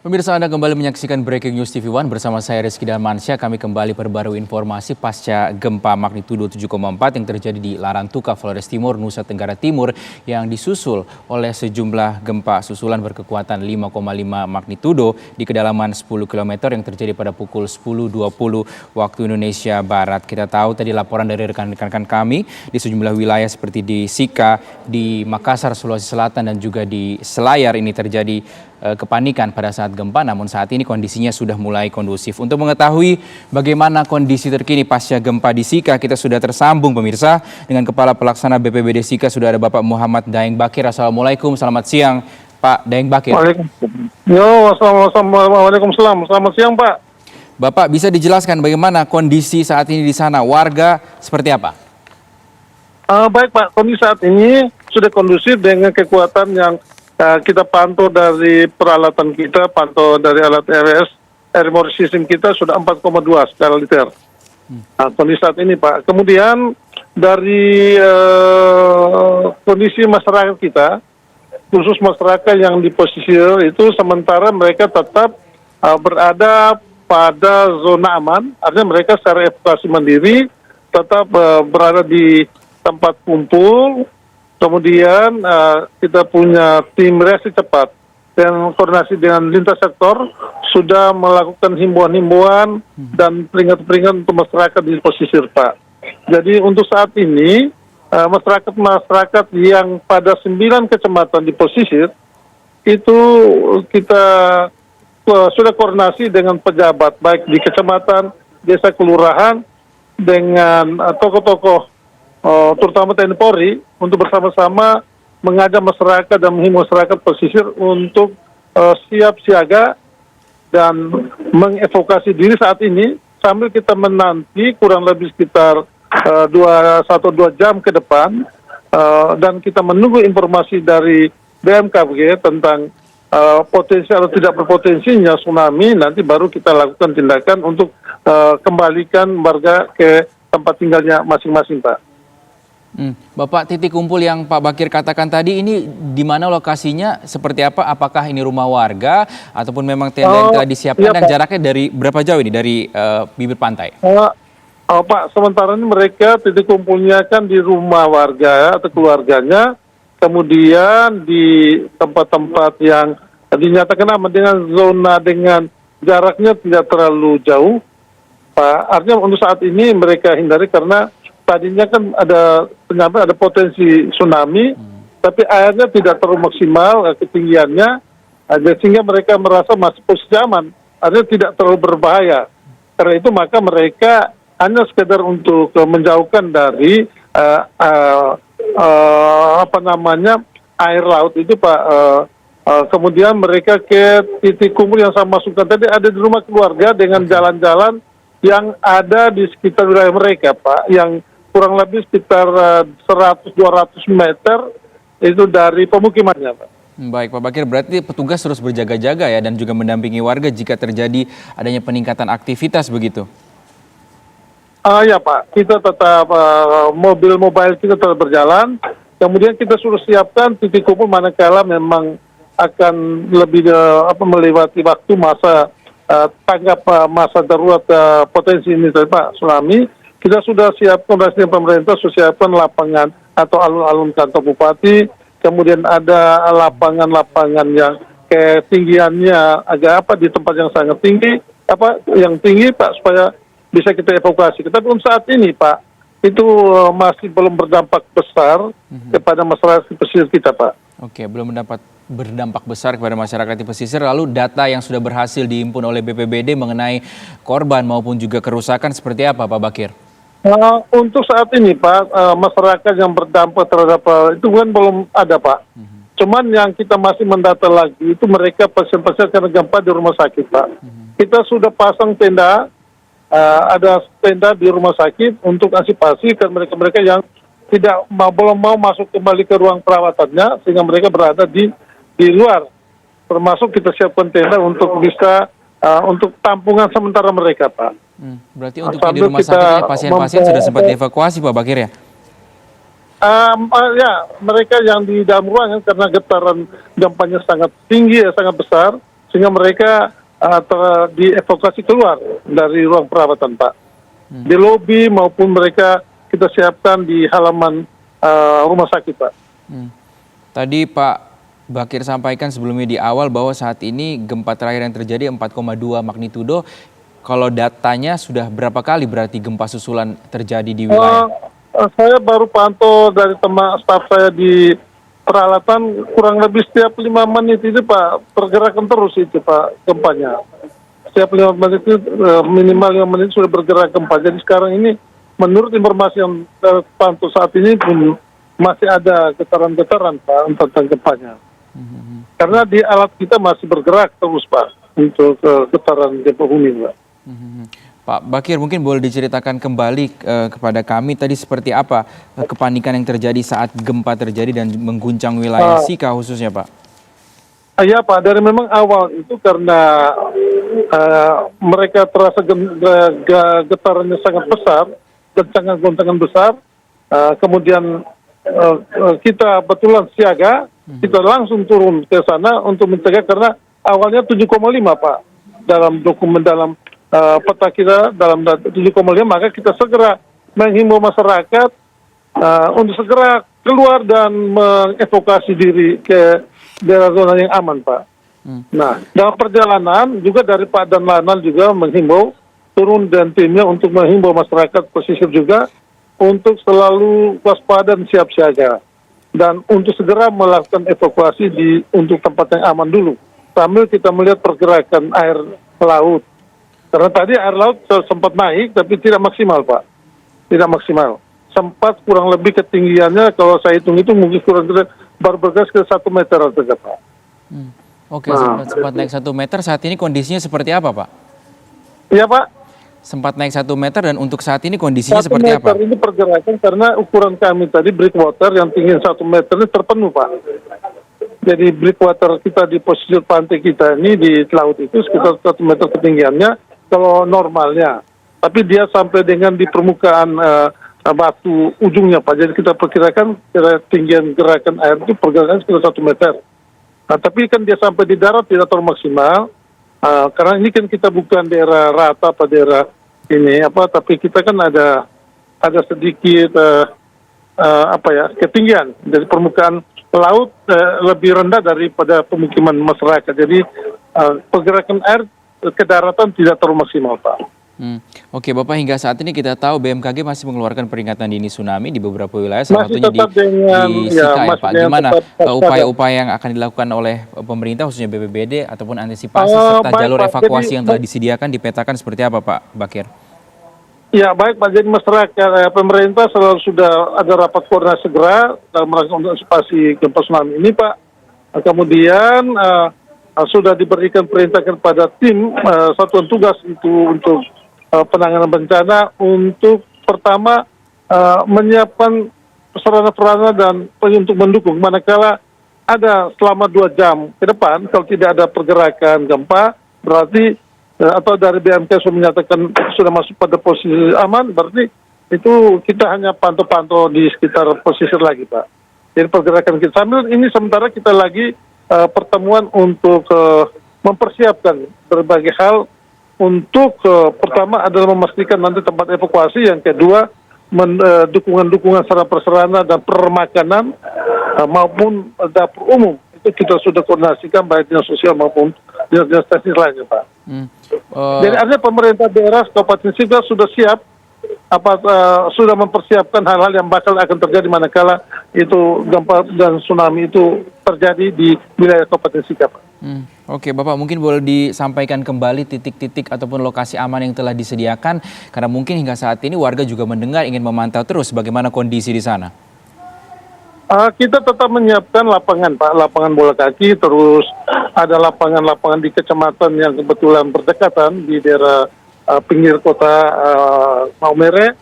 Pemirsa, Anda kembali menyaksikan Breaking News TV One bersama saya Rizky Darmansyah. Kami kembali perbarui informasi pasca gempa magnitudo 7,4 yang terjadi di Larantuka, Flores Timur, Nusa Tenggara Timur yang disusul oleh sejumlah gempa susulan berkekuatan 5,5 magnitudo di kedalaman 10 km yang terjadi pada pukul 10.20 waktu Indonesia Barat. Kita tahu tadi laporan dari rekan-rekan kami di sejumlah wilayah seperti di Sika, di Makassar, Sulawesi Selatan dan juga di Selayar ini terjadi kepanikan pada saat gempa, namun saat ini kondisinya sudah mulai kondusif. Untuk mengetahui bagaimana kondisi terkini pasca gempa di Sika, kita sudah tersambung pemirsa dengan Kepala Pelaksana BPBD Sika, sudah ada Bapak Muhammad Daeng Bakir. Assalamualaikum, selamat siang Pak Daeng Bakir. Waalaikumsalam, selamat siang Pak. Bapak bisa dijelaskan bagaimana kondisi saat ini di sana, warga seperti apa? Baik Pak, kondisi saat ini sudah kondusif dengan kekuatan yang kita pantau dari peralatan kita, pantau dari alat RS, air memory system kita sudah 4,2 skala liter. Kondisi saat ini Pak. Kemudian dari kondisi masyarakat kita, khusus masyarakat yang di pesisir itu sementara mereka tetap berada pada zona aman, artinya mereka secara evakuasi mandiri tetap berada di tempat kumpul. Kemudian kita punya tim reaksi cepat dan koordinasi dengan lintas sektor sudah melakukan himbauan-himbauan dan peringatan-peringatan untuk masyarakat di pesisir Pak. Jadi untuk saat ini masyarakat yang pada 9 kecamatan di pesisir itu kita sudah koordinasi dengan pejabat baik di kecamatan, desa, kelurahan dengan tokoh-tokoh terutama TNI Polri untuk bersama-sama mengajak masyarakat dan menghimbau masyarakat pesisir untuk siap siaga dan mengevakuasi diri saat ini sambil kita menanti kurang lebih sekitar 1-2 jam ke depan dan kita menunggu informasi dari BMKG tentang potensi atau tidak berpotensinya tsunami, nanti baru kita lakukan tindakan untuk kembalikan warga ke tempat tinggalnya masing-masing Pak. Bapak, titik kumpul yang Pak Bakir katakan tadi ini di mana lokasinya, seperti apa? Apakah ini rumah warga ataupun memang tenda yang telah disiapkan dan jaraknya dari berapa jauh ini dari bibir pantai? Pak, sementara ini mereka titik kumpulnya kan di rumah warga atau keluarganya, kemudian di tempat-tempat yang dinyatakan aman dengan zona dengan jaraknya tidak terlalu jauh, Pak. Artinya untuk saat ini mereka hindari karena tadinya kan ada penyampaian ada potensi tsunami, tapi airnya tidak terlalu maksimal ketinggiannya, sehingga mereka merasa masih posisi aman, artinya tidak terlalu berbahaya. Karena itu maka mereka hanya sekedar untuk menjauhkan dari air laut itu Pak. Kemudian mereka ke titik kumpul yang saya masukkan tadi ada di rumah keluarga dengan jalan-jalan yang ada di sekitar wilayah mereka Pak, yang kurang lebih sekitar 100-200 meter itu dari pemukimannya Pak. Baik Pak Bakir, berarti petugas terus berjaga-jaga ya dan juga mendampingi warga jika terjadi adanya peningkatan aktivitas begitu? Ya Pak, kita tetap mobil mobile kita tetap berjalan, kemudian kita sudah siapkan titik kumpul manakala memang akan lebih melewati waktu masa tanggap masa darurat potensi ini Pak tsunami. Kita sudah siapkan dari pemerintah, sudah siapkan lapangan atau alun-alun kantor bupati, kemudian ada lapangan-lapangan yang ketinggiannya agak di tempat yang sangat tinggi, yang tinggi Pak, supaya bisa kita evakuasi. Tapi untuk saat ini Pak, itu masih belum berdampak besar kepada masyarakat pesisir kita Pak. Oke, belum berdampak besar kepada masyarakat di pesisir. Lalu data yang sudah berhasil dihimpun oleh BPBD mengenai korban maupun juga kerusakan seperti apa Pak Bakir? Untuk saat ini Pak, masyarakat yang berdampak terhadap itu kan belum ada Pak. Cuman yang kita masih mendata lagi itu mereka pasien-pasien karena gempa di rumah sakit Pak. Kita sudah pasang tenda, ada tenda di rumah sakit untuk antisipasi kan mereka-mereka yang belum mau masuk kembali ke ruang perawatannya, sehingga mereka berada di luar. Termasuk kita siapkan tenda untuk bisa untuk tampungan sementara mereka Pak. Berarti untuk di rumah sakit pasien-pasien sudah sempat dievakuasi Pak Bakir ya? Ya, mereka yang di dalam ruangan karena getaran gempanya sangat tinggi, sangat besar, sehingga mereka dievakuasi keluar dari ruang perawatan, Pak. Di lobi maupun mereka kita siapkan di halaman rumah sakit, Pak. Tadi Pak Bakir sampaikan sebelumnya di awal bahwa saat ini gempa terakhir yang terjadi 4,2 magnitudo. Kalau datanya sudah berapa kali berarti gempa susulan terjadi di wilayah? Saya baru pantau dari teman staf saya di peralatan, kurang lebih setiap 5 menit itu Pak, pergerakan terus itu Pak gempanya. Setiap 5 menit itu minimal 5 menit sudah bergerak gempa. Jadi sekarang ini menurut informasi yang pantau saat ini pun masih ada getaran-getaran Pak tentang gempanya. Karena di alat kita masih bergerak terus Pak untuk getaran gempa bumi Pak. Pak Bakir, mungkin boleh diceritakan kembali kepada kami tadi seperti apa kepanikan yang terjadi saat gempa terjadi dan mengguncang wilayah Sika khususnya, Pak? Iya Pak, dari memang awal itu karena mereka terasa getarannya sangat besar, goncangan-goncangan besar, kemudian kita betulan siaga, kita langsung turun ke sana untuk mencegah karena awalnya 7,5 Pak dalam dokumen dalam peta kita dalam 7,5, maka kita segera menghimbau masyarakat untuk segera keluar dan mengevakuasi diri ke daerah zona yang aman, Pak. Nah, dalam perjalanan juga dari Pak dan Lanal juga menghimbau turun dan timnya untuk menghimbau masyarakat pesisir juga untuk selalu waspada dan siap siaga dan untuk segera melakukan evakuasi untuk tempat yang aman dulu sambil kita melihat pergerakan air laut. Karena tadi air laut sempat naik, tapi tidak maksimal, Pak. Tidak maksimal. Sempat kurang lebih ketinggiannya, kalau saya hitung-hitung mungkin kurang baru bergerak ke 1 meter saja, Pak. Oke, sempat naik 1 meter. Saat ini kondisinya seperti apa, Pak? Iya, Pak. Sempat naik 1 meter dan untuk saat ini kondisinya seperti apa? 1 meter ini pergerakan karena ukuran kami tadi breakwater yang tinggi 1 meter ini terpenuh, Pak. Jadi breakwater kita di posisi pantai kita ini di laut itu sekitar 1 meter ketinggiannya. Kalau normalnya, tapi dia sampai dengan di permukaan batu ujungnya Pak. Jadi kita perkirakan ketinggian gerakan air itu pergerakan sekitar 1 meter. Nah, tapi kan dia sampai di darat tidak terlalu maksimal, karena ini kan kita bukan daerah rata apa daerah ini tapi kita kan ada sedikit ketinggian dari permukaan laut lebih rendah daripada pemukiman masyarakat. Jadi pergerakan air ke daratan tidak terlalu maksimal, Pak. Oke, Bapak, hingga saat ini kita tahu BMKG masih mengeluarkan peringatan dini tsunami di beberapa wilayah, salah satunya di Sika ya Pak. Gimana upaya-upaya yang akan dilakukan oleh pemerintah khususnya BPBD ataupun antisipasi serta jalur evakuasi yang telah disediakan dipetakan seperti apa Pak Bakir? Ya baik Pak, jadi masyarakat pemerintah selalu sudah ada rapat koordinasi segera dalam rangka untuk antisipasi gempa tsunami ini Pak. Kemudian sudah diberikan perintah kepada tim satuan tugas itu untuk penanganan bencana untuk pertama menyiapkan sarana-prasarana dan untuk mendukung manakala ada selama 2 jam ke depan kalau tidak ada pergerakan gempa berarti atau dari BMK sudah menyatakan sudah masuk pada posisi aman, berarti itu kita hanya pantau-pantau di sekitar pesisir lagi Pak. Jadi pergerakan kita sambil ini sementara kita lagi pertemuan untuk mempersiapkan berbagai hal untuk pertama adalah memastikan nanti tempat evakuasi, yang kedua dukungan-dukungan secara prasarana dan permakanan maupun dapur umum itu kita sudah koordinasikan baik dinas sosial maupun dinas teknis lainnya Pak. Jadi artinya pemerintah daerah Kabupaten Sika sudah siap sudah mempersiapkan hal-hal yang bakal akan terjadi manakala itu gempa dan tsunami itu terjadi di wilayah Kabupaten Sika, Pak. Oke, Bapak, mungkin boleh disampaikan kembali titik-titik ataupun lokasi aman yang telah disediakan karena mungkin hingga saat ini warga juga mendengar ingin memantau terus bagaimana kondisi di sana. Kita tetap menyiapkan lapangan, Pak, lapangan bola kaki, terus ada lapangan-lapangan di kecamatan yang kebetulan berdekatan di daerah pinggir kota Maumere,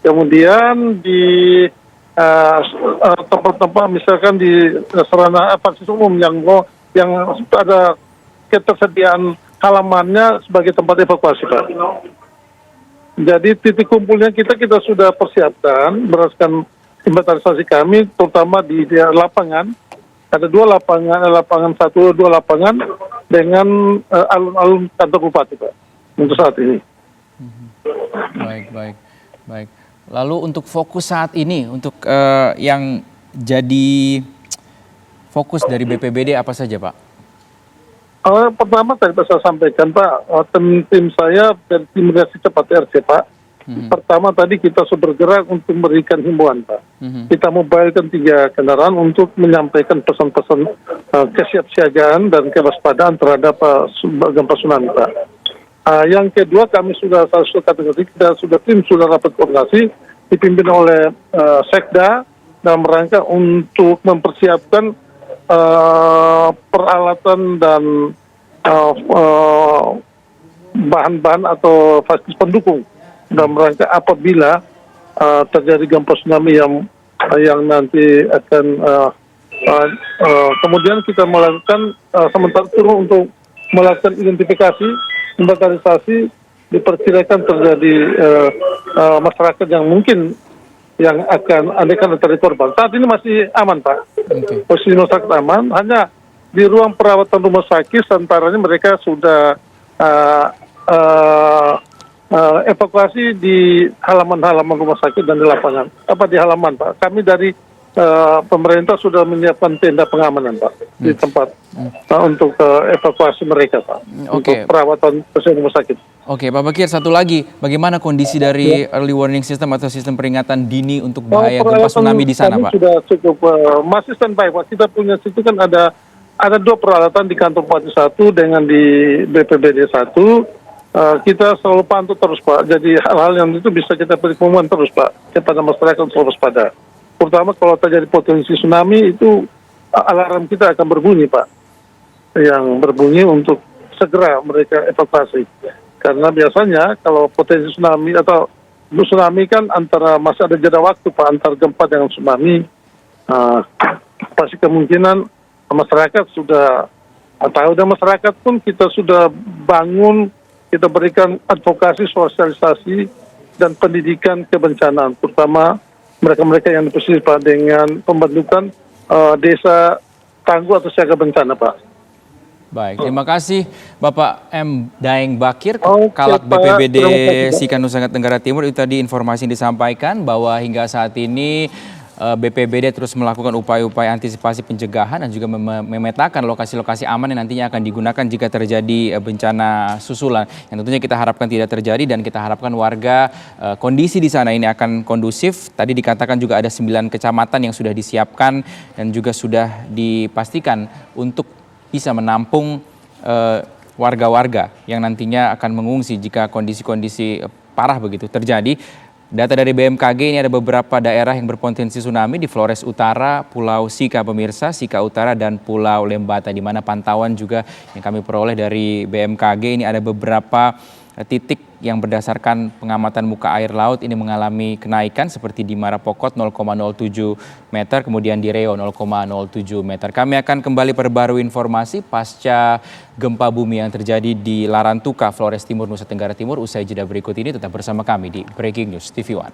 kemudian di tempat-tempat misalkan di sarana fasilitas umum yang ada ketersediaan halamannya sebagai tempat evakuasi, Pak. Jadi titik kumpulnya kita sudah persiapkan berdasarkan inventarisasi kami, terutama di lapangan. Ada 2 lapangan, lapangan 1, 2 lapangan dengan alun-alun kantor bupati, Pak, untuk saat ini. Baik. Lalu untuk fokus saat ini, untuk yang jadi fokus dari BPBD apa saja, Pak? Pertama tadi saya sampaikan, Pak, tim saya dari tim reaksi cepat RC, Pak. Pertama tadi kita sudah bergerak untuk memberikan himbauan, Pak. Kita mobilkan 3 kendaraan untuk menyampaikan pesan-pesan kesiapsiagaan dan kewaspadaan terhadap gempa tsunami, Pak. Yang kedua, kami sudah kategori, tim sudah rapat koordinasi dipimpin oleh Sekda dalam rangka untuk mempersiapkan peralatan dan bahan-bahan atau fasilitas pendukung dalam rangka apabila terjadi gempa tsunami yang nanti akan kemudian kita melakukan sementara turun untuk melakukan identifikasi, inventarisasi, diperkirakan terjadi masyarakat yang mungkin yang akan terjadi korban. Saat ini masih aman, Pak. Posisi masyarakat aman, hanya di ruang perawatan rumah sakit antaranya mereka sudah evakuasi di halaman-halaman rumah sakit dan di lapangan. Di halaman, Pak. Kami dari pemerintah sudah menyiapkan tenda pengamanan, Pak, di tempat untuk evakuasi mereka, Pak. Untuk perawatan pasien rumah sakit. Oke, Pak Bakir, satu lagi, bagaimana kondisi dari early warning system atau sistem peringatan dini untuk bahaya gempa tsunami di sana, Pak? Sudah cukup, masih standby, Pak. Kita punya situ kan ada 2 peralatan di kantor Bupati 1 dengan di BPBD 1. Kita selalu pantau terus, Pak. Jadi hal-hal yang itu bisa kita beri pengumuman terus, Pak, kepada masyarakat selalu waspada. Terutama kalau terjadi potensi tsunami itu alarm kita akan berbunyi, Pak. Yang berbunyi untuk segera mereka evakuasi. Karena biasanya kalau potensi tsunami atau tsunami kan masih ada jeda waktu, Pak, antar gempa dengan tsunami. Pasti kemungkinan masyarakat sudah tahu, dan masyarakat pun kita sudah bangun, kita berikan advokasi, sosialisasi, dan pendidikan kebencanaan, terutama mereka-mereka yang di pesisir, Pak, dengan pembentukan desa tangguh atau siaga bencana, Pak. Baik, terima kasih Bapak M. Daeng Bakir, Kalak BPBD Sika Nusa Tenggara Timur. Itu tadi informasi yang disampaikan bahwa hingga saat ini BPBD terus melakukan upaya-upaya antisipasi pencegahan dan juga memetakan lokasi-lokasi aman yang nantinya akan digunakan jika terjadi bencana susulan. Yang tentunya kita harapkan tidak terjadi dan kita harapkan warga kondisi di sana ini akan kondusif. Tadi dikatakan juga ada 9 kecamatan yang sudah disiapkan dan juga sudah dipastikan untuk bisa menampung warga-warga yang nantinya akan mengungsi jika kondisi-kondisi parah begitu terjadi. Data dari BMKG ini ada beberapa daerah yang berpotensi tsunami di Flores Utara, Pulau Sika pemirsa, Sika Utara dan Pulau Lembata, di mana pantauan juga yang kami peroleh dari BMKG ini ada beberapa titik yang berdasarkan pengamatan muka air laut ini mengalami kenaikan seperti di Marapokot 0,07 meter, kemudian di Reo 0,07 meter. Kami akan kembali perbarui informasi pasca gempa bumi yang terjadi di Larantuka, Flores Timur, Nusa Tenggara Timur. Usai jeda berikut ini tetap bersama kami di Breaking News TV One.